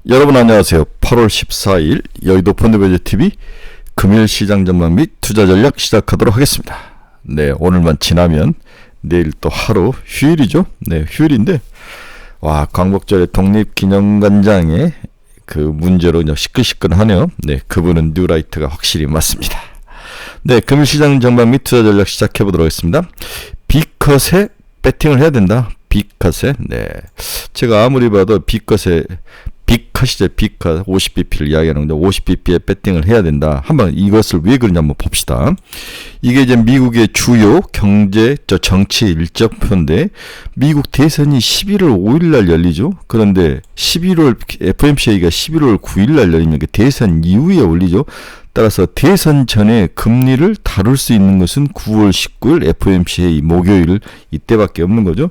여러분 안녕하세요. 8월 14일 여의도 펀드베이저TV 금일 시장 전망 및 투자 전략 시작하도록 하겠습니다. 네, 오늘만 지나면 내일 또 하루 휴일이죠. 네, 휴일인데 광복절에 독립기념관장의 그 문제로 그냥 시끌시끌하네요. 네, 그분은 뉴라이트가 확실히 맞습니다. 네, 금일 시장 전망 및 투자 전략 시작해 보도록 하겠습니다. B컷에 배팅을 해야 된다. B컷에. 네, 제가 아무리 봐도 B컷에 B컷이죠. B컷 50bp를 이야기하는 건데 50bp에 배팅을 해야 된다. 한번 이것을 왜 그러냐 한번 봅시다. 이게 이제 미국의 주요 경제 정치 일정표인데 미국 대선이 11월 5일 날 열리죠. 그런데 FOMC가 11월 9일 날 열리면 대선 이후에 열리죠. 따라서 대선 전에 금리를 다룰 수 있는 것은 9월 19일 FOMC 목요일 이때밖에 없는 거죠.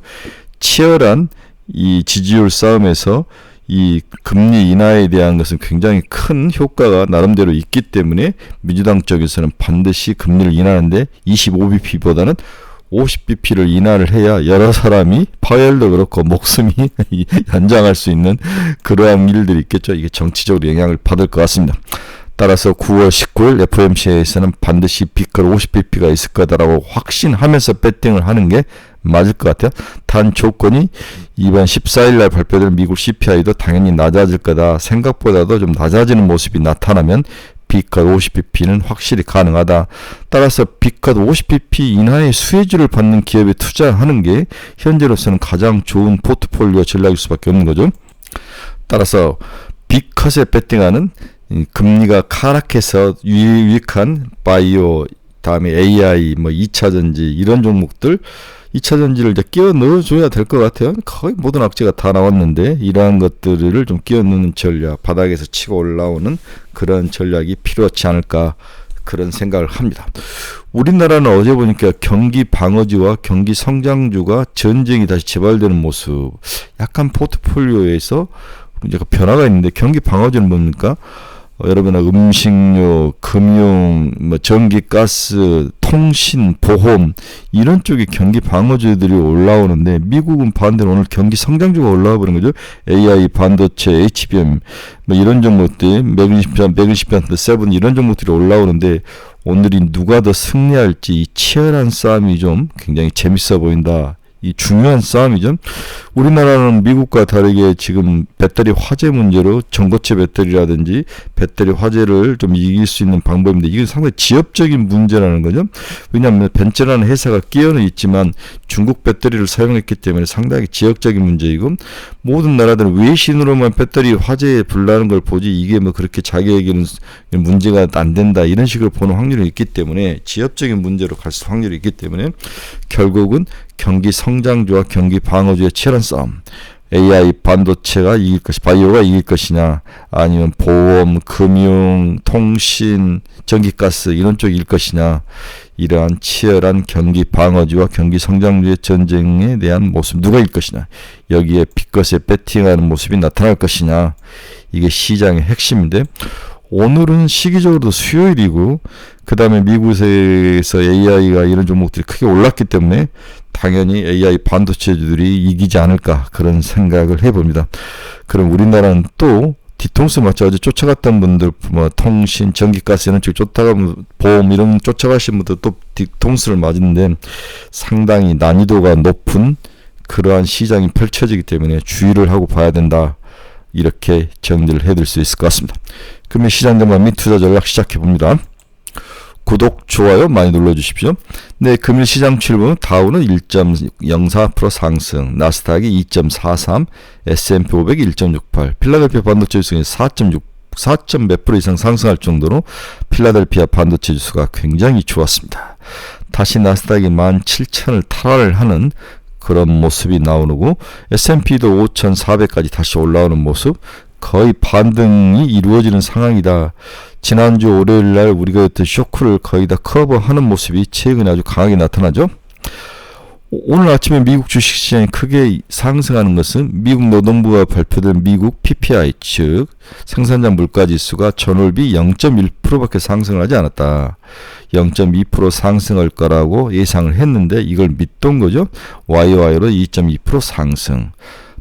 치열한 이 지지율 싸움에서 이 금리 인하에 대한 것은 굉장히 큰 효과가 나름대로 있기 때문에 민주당 쪽에서는 반드시 금리를 인하하는데 25bp보다는 50bp를 인하를 해야 여러 사람이 파웰도 그렇고 목숨이 연장할 수 있는 그러한 일들이 있겠죠. 이게 정치적으로 영향을 받을 것 같습니다. 따라서 9월 19일 FOMC에서는 반드시 B컷 50bp가 있을 거다라고 확신하면서 배팅을 하는 게 맞을 것 같아요. 단 조건이 이번 14일 날 발표될 미국 CPI도 당연히 낮아질 거다. 생각보다도 좀 낮아지는 모습이 나타나면 B컷 50bp는 확실히 가능하다. 따라서 B컷 50bp 이하의 수혜주를 받는 기업에 투자하는 게 현재로서는 가장 좋은 포트폴리오 전략일 수밖에 없는 거죠. 따라서 B컷에 배팅하는 금리가 하락해서 유익한 바이오, 다음에 AI, 2차전지 이런 종목들 2차전지를 이제 끼워 넣어줘야 될 것 같아요. 거의 모든 악재가 다 나왔는데 이러한 것들을 좀 끼워 넣는 전략, 바닥에서 치고 올라오는 그런 전략이 필요하지 않을까 그런 생각을 합니다. 우리나라는 어제 보니까 경기 방어주와 경기 성장주가 전쟁이 다시 재발되는 모습, 약간 포트폴리오에서 이제 변화가 있는데 경기 방어주는 뭡니까? 여러분 음식료, 금융, 전기, 가스, 통신, 보험 이런 쪽에 경기 방어주들이 올라오는데 미국은 반대로 오늘 경기 성장주가 올라와 버린 거죠. AI, 반도체, HBM 이런 종목들, 매그니시펜트, 세븐 이런 종목들이 올라오는데 오늘이 누가 더 승리할지 이 치열한 싸움이 좀 굉장히 재밌어 보인다. 이 중요한 싸움이죠. 우리나라는 미국과 다르게 지금 배터리 화재 문제로 전고체 배터리라든지 배터리 화재를 좀 이길 수 있는 방법인데 이게 상당히 지역적인 문제라는 거죠. 왜냐하면 벤츠라는 회사가 끼어는 있지만 중국 배터리를 사용했기 때문에 상당히 지역적인 문제이고 모든 나라들은 외신으로만 배터리 화재에 불나는 걸 보지 이게 그렇게 자기에게는 문제가 안 된다 이런 식으로 보는 확률이 있기 때문에 지역적인 문제로 갈 확률이 있기 때문에 결국은 경기 성장주와 경기 방어주의 치열한 싸움. AI, 반도체가 이길 것이, 바이오가 이길 것이냐, 아니면 보험, 금융, 통신, 전기가스 이런 쪽이 이길 것이냐, 이러한 치열한 경기 방어주와 경기 성장주의 전쟁에 대한 모습 누가 이길 것이냐, 여기에 B컷에 배팅하는 모습이 나타날 것이냐, 이게 시장의 핵심인데 오늘은 시기적으로도 수요일이고 그 다음에 미국에서 AI가 이런 종목들이 크게 올랐기 때문에 당연히 AI 반도체주들이 이기지 않을까 그런 생각을 해봅니다. 그럼 우리나라는 또 뒤통수 맞춰 어제 쫓아갔던 분들 통신, 전기가스 이런 쪽 쫓아가면 보험 이런 쫓아가신 분들 또 뒤통수를 맞는데 상당히 난이도가 높은 그러한 시장이 펼쳐지기 때문에 주의를 하고 봐야 된다. 이렇게 정리를 해드릴 수 있을 것 같습니다. 금일 시장 전망 및 투자 전략 시작해봅니다. 구독, 좋아요 많이 눌러주십시오. 네, 금일 시장 출범 다우는 1.04% 상승, 나스닥이 2.43, S&P 500이 1.68, 필라델피아 반도체 지수가 4.몇% 이상 상승할 정도로 필라델피아 반도체 지수가 굉장히 좋았습니다. 다시 나스닥이 17,000을 탈환을 하는 그런 모습이 나오고 S&P도 5,400까지 다시 올라오는 모습, 거의 반등이 이루어지는 상황이다. 지난주 월요일날 우리가 어떤 쇼크를 거의 다 커버하는 모습이 최근에 아주 강하게 나타나죠. 오늘 아침에 미국 주식시장이 크게 상승하는 것은 미국 노동부가 발표된 미국 PPI 즉 생산자 물가지수가 전월비 0.1%밖에 상승을 하지 않았다. 0.2% 상승할 거라고 예상을 했는데 이걸 믿던 거죠. YOY로 2.2% 상승.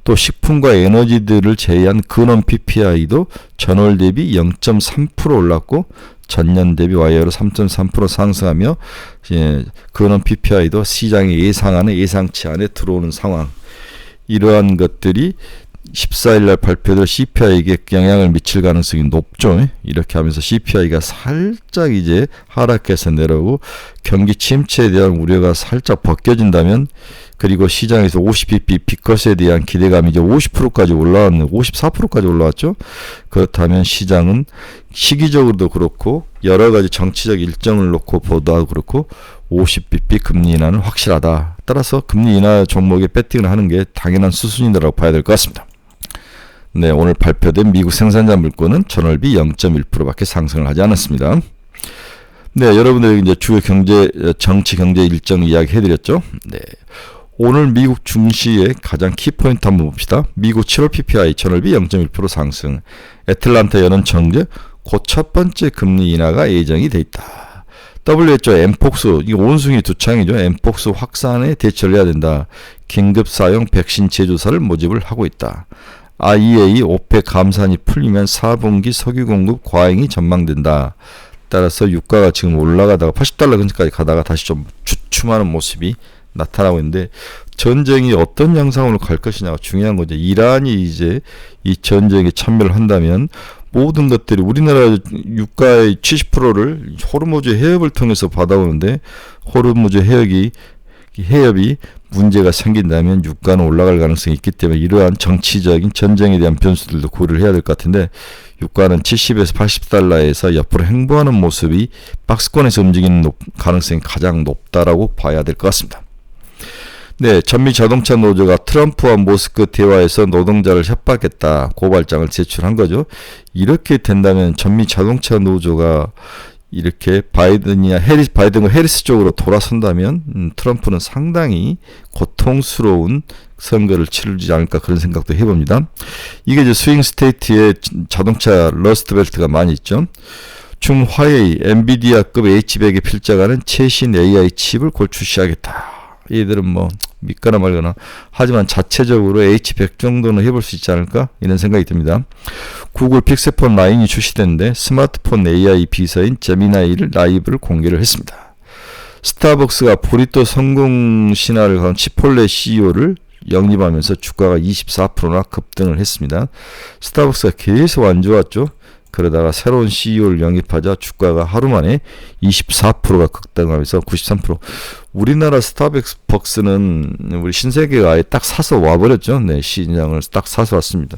또 식품과 에너지들을 제외한 근원 PPI도 전월 대비 0.3% 올랐고 전년 대비 YO로 3.3% 상승하며 근원 PPI도 시장이 예상하는 예상치 안에 들어오는 상황. 이러한 것들이 14일 날 발표될 CPI에게 영향을 미칠 가능성이 높죠. 이렇게 하면서 CPI가 살짝 이제 하락해서 내려오고 경기 침체에 대한 우려가 살짝 벗겨진다면, 그리고 시장에서 50bp 비컷에 대한 기대감이 이제 50%까지 올라왔는 54%까지 올라왔죠. 그렇다면 시장은 시기적으로도 그렇고 여러 가지 정치적 일정을 놓고 보도 그렇고 50bp 금리 인하는 확실하다. 따라서 금리 인하 종목에 배팅을 하는 게 당연한 수순이라고 봐야 될 것 같습니다. 네, 오늘 발표된 미국 생산자 물건은 전월비 0.1%밖에 상승을 하지 않았습니다. 네, 여러분들 이제 주요 정치 경제 일정 이야기 해드렸죠. 네, 오늘 미국 증시의 가장 키포인트 한번 봅시다. 미국 7월 PPI 전월비 0.1% 상승. 애틀란타 연은 정제 곧 첫 번째 금리 인하가 예정이 돼 있다. WHO 엠폭스, 이 온숭이 두창이죠. 엠폭스 확산에 대처를 해야 된다. 긴급 사용 백신 제조사를 모집을 하고 있다. IEA 오펙 감산이 풀리면 4분기 석유 공급 과잉이 전망된다. 따라서 유가가 지금 올라가다가 $80 근처까지 가다가 다시 좀 주춤하는 모습이 나타나고 있는데, 전쟁이 어떤 양상으로 갈 것이냐가 중요한 거죠. 이란이 이제 이 전쟁에 참여를 한다면 모든 것들이 우리나라 유가의 70%를 호르무즈 해협을 통해서 받아오는데, 호르무즈 해협이 문제가 생긴다면 유가는 올라갈 가능성이 있기 때문에 이러한 정치적인 전쟁에 대한 변수들도 고려를 해야 될 것 같은데, 유가는 70에서 $80에서 옆으로 횡보하는 모습이 박스권에서 움직이는 가능성이 가장 높다라고 봐야 될 것 같습니다. 네, 전미 자동차 노조가 트럼프와 모스크 대화에서 노동자를 협박했다. 고발장을 제출한 거죠. 이렇게 된다면 전미 자동차 노조가 이렇게 바이든과 해리스 쪽으로 돌아선다면 트럼프는 상당히 고통스러운 선거를 치르지 않을까, 그런 생각도 해봅니다. 이게 이제 스윙 스테이트의 자동차 러스트 벨트가 많이 있죠. 중화웨이, 엔비디아급 H100에 필적하는 최신 AI 칩을 곧 출시하겠다. 얘들은 뭐 믿거나 말거나 하지만 자체적으로 H100 정도는 해볼 수 있지 않을까, 이런 생각이 듭니다. 구글 픽셀폰 9이 출시됐는데 스마트폰 AI 비서인 제미나이를 라이브를 공개를 했습니다. 스타벅스가 보리또 성공 신화를 가진 치폴레 CEO를 영입하면서 주가가 24%나 급등을 했습니다. 스타벅스가 계속 안 좋았죠. 그러다가 새로운 CEO를 영입하자 주가가 하루 만에 24%가 급등하면서 93%. 우리나라 스타벅스는 우리 신세계가 아예 딱 사서 와버렸죠. 네, 시장을 딱 사서 왔습니다.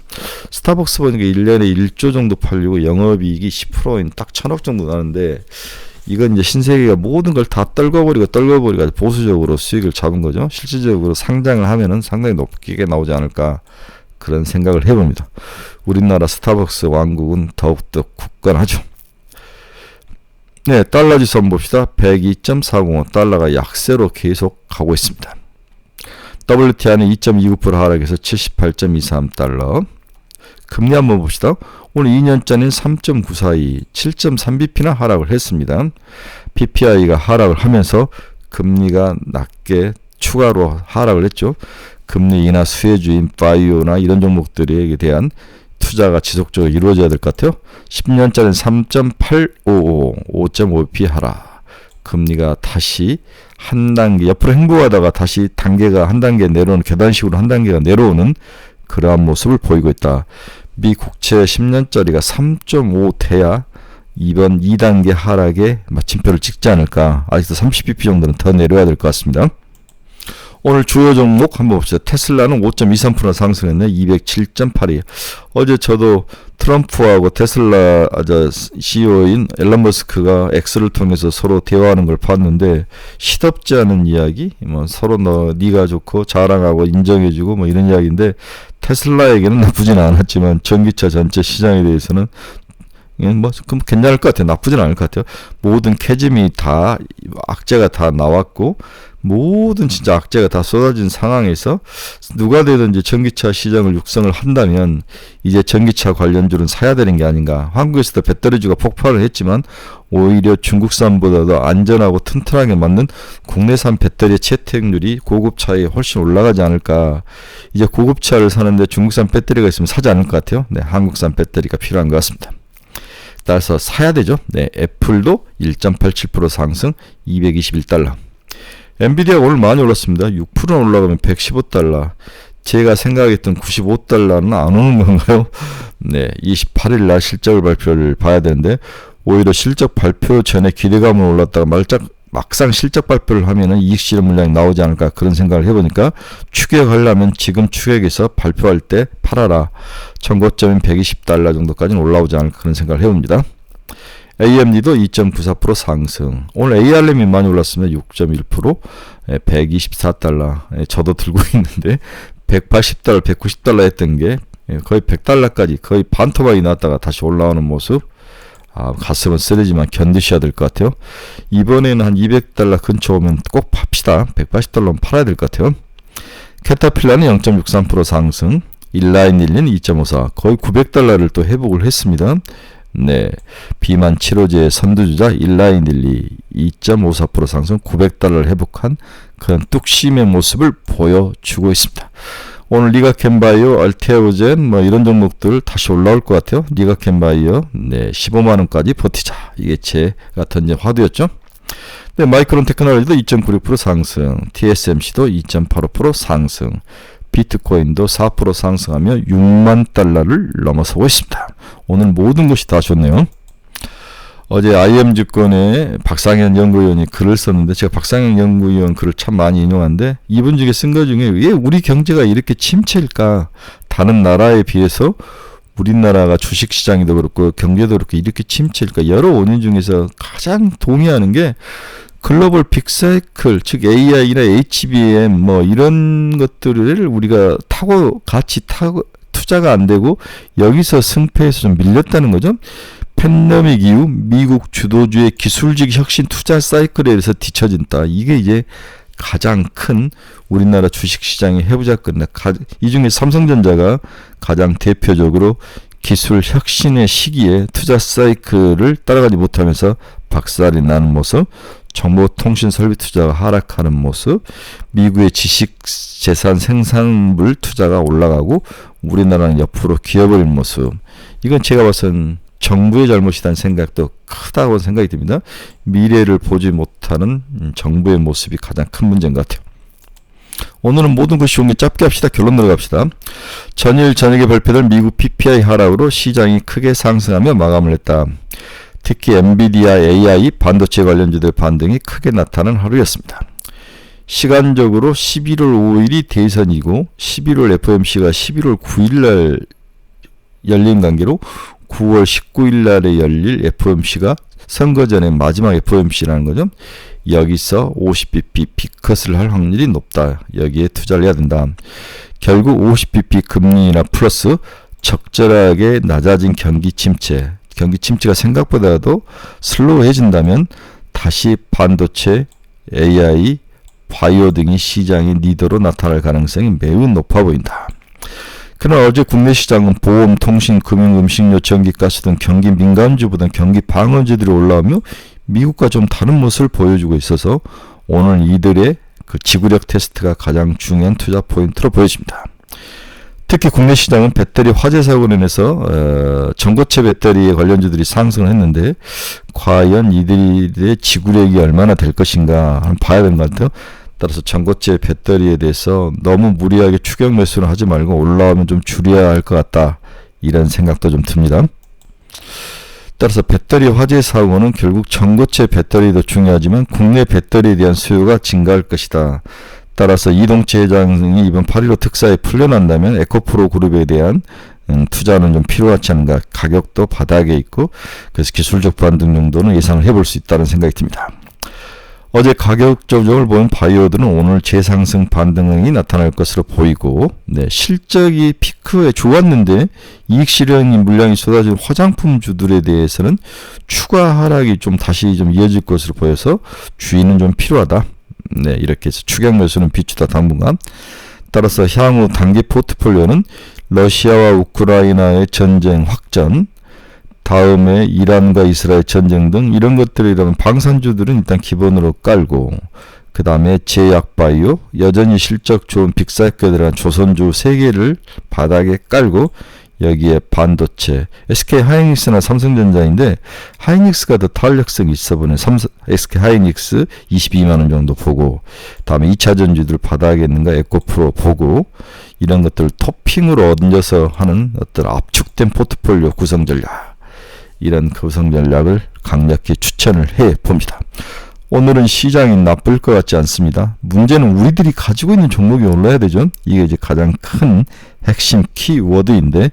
스타벅스 보니까 1년에 1조 정도 팔리고 영업이익이 10%인 딱 1,000억 정도 나는데, 이건 이제 신세계가 모든 걸 다 떨궈버리고 보수적으로 수익을 잡은 거죠. 실질적으로 상장을 하면은 상당히 높게 나오지 않을까, 그런 생각을 해봅니다. 우리나라 스타벅스 왕국은 더욱더 굳건하죠. 네, 달러 지수 한번 봅시다. 102.405 달러가 약세로 계속 가고 있습니다. WTI는 2.29% 하락해서 78.23 달러. 금리 한번 봅시다. 오늘 2년짜리는 3.942, 7.3bp나 하락을 했습니다. PPI가 하락을 하면서 금리가 낮게 추가로 하락을 했죠. 금리 인하 수혜주인 바이오나 이런 종목들에 대한 투자가 지속적으로 이루어져야 될 것 같아요. 10년짜리는 3.855, 5.5p 하락. 금리가 다시 한 단계 옆으로 횡보하다가 다시 단계가 한 단계 내려오는, 계단식으로 한 단계가 내려오는 그러한 모습을 보이고 있다. 미 국채 10년짜리가 3.5 돼야 이번 2단계 하락에 마침표를 찍지 않을까. 아직도 30bp 정도는 더 내려야 될 것 같습니다. 오늘 주요 종목 한번 봅시다. 테슬라는 5.23% 상승했네. 207.82. 어제 저도 트럼프하고 테슬라 CEO인 앨런 머스크가 X를 통해서 서로 대화하는 걸 봤는데, 시덥지 않은 이야기, 뭐 서로 네가 좋고 자랑하고 인정해주고 뭐 이런 이야기인데, 테슬라에게는 나쁘진 않았지만 전기차 전체 시장에 대해서는 뭐 그럼 괜찮을 것 같아요. 나쁘진 않을 것 같아요. 모든 캐즘이 다 악재가 다 나왔고 모든 진짜 악재가 다 쏟아진 상황에서 누가 되든지 전기차 시장을 육성을 한다면 이제 전기차 관련주는 사야 되는 게 아닌가. 한국에서도 배터리주가 폭발을 했지만 오히려 중국산보다도 안전하고 튼튼하게 만든 국내산 배터리 채택률이 고급차에 훨씬 올라가지 않을까. 이제 고급차를 사는데 중국산 배터리가 있으면 사지 않을 것 같아요. 네, 한국산 배터리가 필요한 것 같습니다. 따라서 사야 되죠. 네, 애플도 1.87% 상승 221달러. 엔비디아가 오늘 많이 올랐습니다. 6% 올라가면 115달러. 제가 생각했던 95달러는 안 오는 건가요? 네, 28일 날 실적을 발표를 봐야 되는데 오히려 실적 발표 전에 기대감을 올랐다가 막상 실적 발표를 하면은 이익 실현 물량이 나오지 않을까 그런 생각을 해보니까 추격하려면 지금 추격해서 발표할 때 팔아라. 전고점인 120달러 정도까지는 올라오지 않을까 그런 생각을 해봅니다. AMD도 2.94% 상승. 오늘 ARM이 많이 올랐습니다. 6.1%, 124달러. 저도 들고 있는데 180달러, 190달러 했던 게 거의 100달러까지 거의 반토막이 났다가 다시 올라오는 모습. 가슴은 쓰리지만 견디셔야 될 것 같아요. 이번에는 한 200달러 근처 오면 꼭 팝시다. 180달러면 팔아야 될 것 같아요. 캐터필라는 0.63% 상승. 일라인일리는 2.54. 거의 900달러를 또 회복을 했습니다. 네, 비만 치료제 선두주자 일라인일리 2.54% 상승 900달러를 회복한 그런 뚝심의 모습을 보여주고 있습니다. 오늘 리가캔바이오, 알테오젠 뭐 이런 종목들 다시 올라올 것 같아요. 리가캔바이오 네, 15만원까지 버티자. 이게 제가 던진 화두였죠. 네, 마이크론 테크놀로지도 2.96% 상승, TSMC도 2.85% 상승, 비트코인도 4% 상승하며 6만 달러를 넘어서고 있습니다. 오늘 모든 것이 다 좋네요. 어제 IM증권의 박상현 연구위원이 글을 썼는데 제가 박상현 연구위원 글을 참 많이 인용하는데 이분 중에 쓴 것 중에 왜 우리 경제가 이렇게 침체일까? 다른 나라에 비해서 우리나라가 주식시장이도 그렇고 경제도 그렇고 이렇게 침체일까? 여러 원인 중에서 가장 동의하는 게 글로벌 빅사이클, 즉 AI나 HBM 뭐 이런 것들을 우리가 같이 타고 투자가 안 되고 여기서 승패에서 좀 밀렸다는 거죠. 팬데믹 이후 미국 주도주의 기술직 혁신 투자 사이클에 의해서 뒤처진다. 이게 이제 가장 큰 우리나라 주식시장의 해부작건이다. 이 중에 삼성전자가 가장 대표적으로 기술 혁신의 시기에 투자 사이클을 따라가지 못하면서 박살이 나는 모습, 정보통신 설비 투자가 하락하는 모습, 미국의 지식재산 생산물 투자가 올라가고 우리나라는 옆으로 기어버린 모습. 이건 제가 봐서는 정부의 잘못이라는 생각도 크다고 생각이 듭니다. 미래를 보지 못하는 정부의 모습이 가장 큰 문제인 것 같아요. 오늘은 모든 것이 좋은 게 짧게 합시다. 결론 들어갑시다. 전일 저녁에 발표된 미국 PPI 하락으로 시장이 크게 상승하며 마감을 했다. 특히 엔비디아, AI, 반도체 관련주들의 반등이 크게 나타난 하루였습니다. 시간적으로 11월 5일이 대선이고 11월 FOMC가 11월 9일날 열린 관계로 9월 19일날에 열릴 FOMC가 선거 전에 마지막 FOMC라는 거죠. 여기서 50bp 빅컷을 할 확률이 높다. 여기에 투자를 해야 된다. 결국 50bp 금리 인하 플러스 적절하게 낮아진 경기 침체가 생각보다도 슬로우해진다면 다시 반도체, AI, 바이오 등이 시장의 리더로 나타날 가능성이 매우 높아 보인다. 그러나 어제 국내 시장은 보험, 통신, 금융, 음식료, 전기, 가스 등 경기 민감주보다 경기 방어주들이 올라오며 미국과 좀 다른 모습을 보여주고 있어서 오늘 이들의 그 지구력 테스트가 가장 중요한 투자 포인트로 보여집니다. 특히 국내 시장은 배터리 화재 사고로 인해서 전고체 배터리에 관련주들이 상승을 했는데 과연 이들의 지구력이 얼마나 될 것인가 한번 봐야 되는 것 같아요. 따라서 전고체 배터리에 대해서 너무 무리하게 추격 매수를 하지 말고 올라오면 좀 줄여야 할 것 같다. 이런 생각도 좀 듭니다. 따라서 배터리 화재 사고는 결국 전고체 배터리도 중요하지만 국내 배터리에 대한 수요가 증가할 것이다. 따라서 이동채 회장이 이번 8.15 특사에 풀려난다면 에코프로 그룹에 대한 투자는 좀 필요하지 않은가. 가격도 바닥에 있고 그래서 기술적 반등 정도는 예상을 해볼 수 있다는 생각이 듭니다. 어제 가격 조정을 보면 바이오들은 오늘 재상승 반등이 나타날 것으로 보이고, 네, 실적이 피크에 좋았는데 이익 실현이 물량이 쏟아진 화장품주들에 대해서는 추가 하락이 좀 다시 좀 이어질 것으로 보여서 주의는 좀 필요하다. 네, 이렇게 해서 추격 매수는 비추다 당분간. 따라서 향후 단기 포트폴리오는 러시아와 우크라이나의 전쟁 확전, 다음에 이란과 이스라엘 전쟁 등 이런 것들이라면 방산주들은 일단 기본으로 깔고, 그 다음에 제약바이오, 여전히 실적 좋은 빅사이클들한 조선주 3개를 바닥에 깔고, 여기에 반도체, SK 하이닉스나 삼성전자인데 하이닉스가 더 탄력성이 있어 보는 SK 하이닉스 22만원 정도 보고, 다음에 2차전주들 바닥에 있는가 에코프로 보고, 이런 것들을 토핑으로 얹어서 하는 어떤 압축된 포트폴리오 구성 전략, 이런 구성 전략을 강력히 추천을 해 봅니다. 오늘은 시장이 나쁠 것 같지 않습니다. 문제는 우리들이 가지고 있는 종목이 올라야 되죠. 이게 이제 가장 큰 핵심 키워드인데,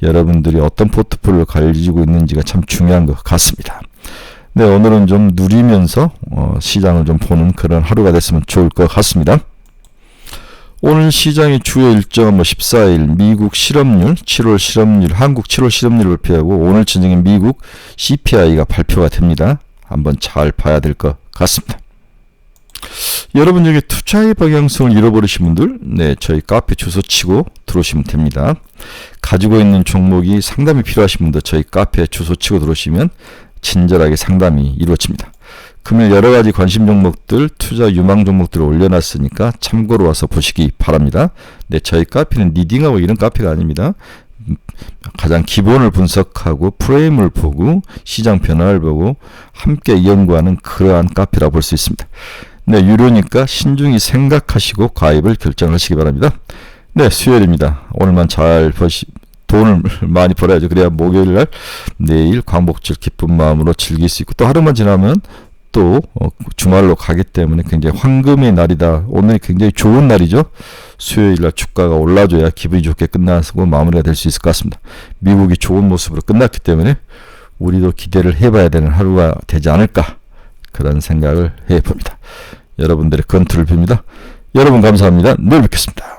여러분들이 어떤 포트폴리오를 가지고 있는지가 참 중요한 것 같습니다. 네, 오늘은 좀 누리면서 시장을 좀 보는 그런 하루가 됐으면 좋을 것 같습니다. 오늘 시장의 주요 일정은 14일 미국 실업률, 7월 실업률, 한국 7월 실업률을 발표하고, 오늘 저녁에 미국 CPI가 발표가 됩니다. 한번 잘 봐야 될 것 같습니다. 여러분 중에 투자의 방향성을 잃어버리신 분들, 네, 저희 카페 주소 치고 들어오시면 됩니다. 가지고 있는 종목이 상담이 필요하신 분들 저희 카페 주소 치고 들어오시면 친절하게 상담이 이루어집니다. 금일 여러가지 관심 종목들, 투자 유망 종목들을 올려놨으니까 참고로 와서 보시기 바랍니다. 네, 저희 카페는 리딩하고 이런 카페가 아닙니다. 가장 기본을 분석하고 프레임을 보고 시장 변화를 보고 함께 연구하는 그러한 카페라 볼 수 있습니다. 네, 유료니까 신중히 생각하시고 가입을 결정하시기 바랍니다. 네, 수요일입니다. 오늘만 잘 돈을 많이 벌어야죠. 그래야 목요일날 내일 광복절 기쁜 마음으로 즐길 수 있고, 또 하루만 지나면 또 주말로 가기 때문에 굉장히 황금의 날이다. 오늘이 굉장히 좋은 날이죠. 수요일날 주가가 올라줘야 기분이 좋게 끝나고 마무리가 될 수 있을 것 같습니다. 미국이 좋은 모습으로 끝났기 때문에 우리도 기대를 해봐야 되는 하루가 되지 않을까, 그런 생각을 해봅니다. 여러분들의 건투를 빕니다. 여러분 감사합니다. 내일 뵙겠습니다.